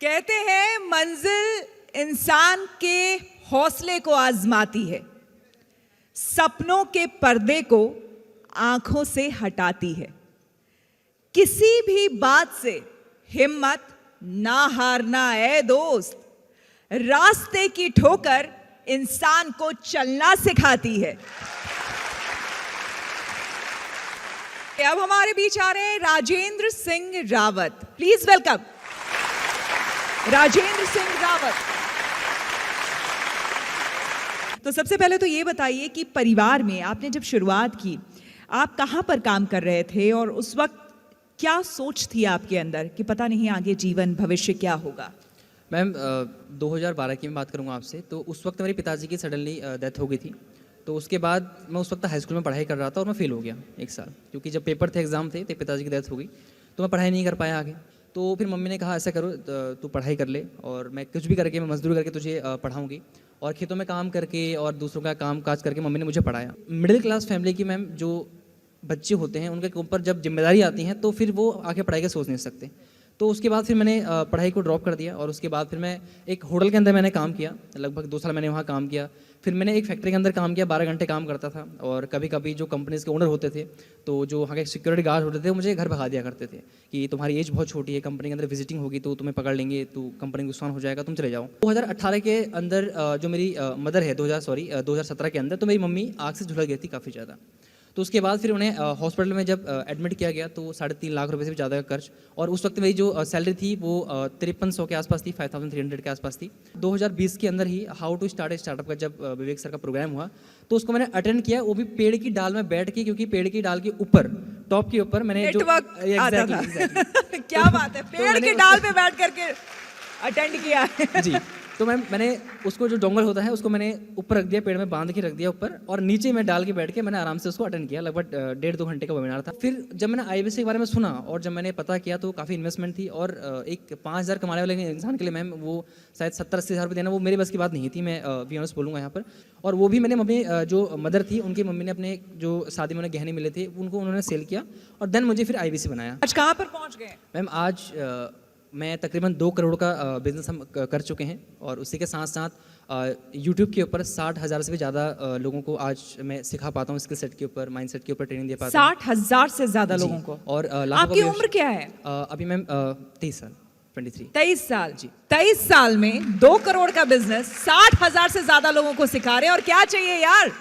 कहते हैं मंजिल इंसान के हौसले को आजमाती है, सपनों के पर्दे को आंखों से हटाती है। किसी भी बात से हिम्मत ना हारना है दोस्त, रास्ते की ठोकर इंसान को चलना सिखाती है। अब हमारे बीच आ रहे हैं राजेंद्र सिंह रावत। Please welcome Rajendra Singh Rawat. तो सबसे पहले तो ये बताइए कि परिवार में आपने जब शुरुआत की, आप कहाँ पर काम कर रहे थे और उस वक्त क्या सोच थी आपके अंदर कि पता नहीं आगे जीवन भविष्य क्या होगा? मैम 2012 की मैं बात करूँगा आपसे, तो उस वक्त मेरे पिताजी की सडनली डेथ हो गई थी। तो उसके बाद मैं उस वक्त हाई स्कूल में पढ़ाई कर रहा था और मैं फेल हो गया एक साल, क्योंकि जब पेपर थे, एग्ज़ाम थे, तो पिताजी की डेथ हो गई, तो मैं पढ़ाई नहीं कर पाया आगे। तो फिर मम्मी ने कहा ऐसा करो, तू पढ़ाई कर ले और मैं कुछ भी करके, मैं मजदूरी करके तुझे पढ़ाऊँगी। और खेतों में काम करके और दूसरों का काम काज करके मम्मी ने मुझे पढ़ाया। मिडिल क्लास फैमिली की मैम जो बच्चे होते हैं, उनके ऊपर जब जिम्मेदारी आती हैं तो फिर वो आगे पढ़ाई का सोच नहीं सकते। तो उसके बाद फिर मैंने पढ़ाई को ड्रॉप कर दिया और उसके बाद फिर मैं एक होटल के अंदर मैंने काम किया। लगभग 2 साल मैंने वहाँ काम किया। फिर मैंने एक फैक्ट्री के अंदर काम किया, 12 घंटे काम करता था। और कभी कभी जो कंपनीज़ के ओनर होते थे, तो जो वहाँ के सिक्योरिटी गार्ड होते थे, वो मुझे घर भगा दिया करते थे कि तुम्हारी एज बहुत छोटी है, कंपनी के अंदर विजिटिंग होगी तो तुम्हें पकड़ लेंगे, तो कंपनी को नुकसान हो जाएगा, तुम चले जाओ। 2018 के अंदर जो मेरी मदर है, 2017 के अंदर, तो मेरी मम्मी आग से झुलस गई थी काफ़ी ज़्यादा। तो उसके बाद फिर उन्हें हॉस्पिटल में जब एडमिट किया गया तो 3.5 लाख रुपए से भी ज़्यादा का खर्च। और उस वक्त मेरी जो सैलरी थी वो 5300 के आसपास थी, 5300 के आसपास थी। 2020 के अंदर ही how to start a startup का जब विवेक सर का प्रोग्राम हुआ, तो उसको मैंने अटेंड किया, वो भी पेड़ की डाल में बैठ के, क्योंकि पेड़ की डाल के ऊपर, टॉप के ऊपर मैंने exactly. क्या बात है, पेड़ की डाल पे बैठ करके अटेंड किया जी। तो मैंने उसको, जो डोंगर होता है, उसको मैंने ऊपर रख दिया, पेड़ में बांध के रख दिया ऊपर, और नीचे मैं डाल के बैठ के मैंने आराम से उसको अटेंड किया। लगभग 1.5-2 घंटे का वेबिनार था। फिर जब मैंने आईबीसी के बारे में सुना और जब मैंने पता किया तो काफ़ी इन्वेस्टमेंट थी। और एक 5,000 कमाने वाले इंसान के लिए मैम वो शायद 70-80 हज़ार रुपये देना वो मेरे बस की बात नहीं थी, मैं बी ऑनेस्ट बोलूँगा यहाँ पर। और वो भी मैंने मम्मी, जो मदर थी, उनकी मम्मी ने अपने जो शादी में उन्हें गहने मिले थे उनको उन्होंने सेल किया और देन मुझे फिर आईबीसी बनाया। आज कहाँ पर पहुँच गए मैम? आज मैं तकरीबन 2 करोड़ का बिज़नेस हम कर चुके हैं और उसी के साथ साथ यूट्यूब के ऊपर 60,000 से भी ज़्यादा लोगों को आज मैं सिखा पाता हूँ, स्किल सेट के ऊपर, माइंड सेट के ऊपर ट्रेनिंग दे पाता हूँ। 60,000 से ज़्यादा लोगों को। और आपकी उम्र क्या है? अभी मैम 23 साल, 23। 23 साल जी। 23 साल में 2 करोड़ का बिजनेस 60,000 से ज़्यादा लोगों को सिखा रहे हैं, और क्या चाहिए यार।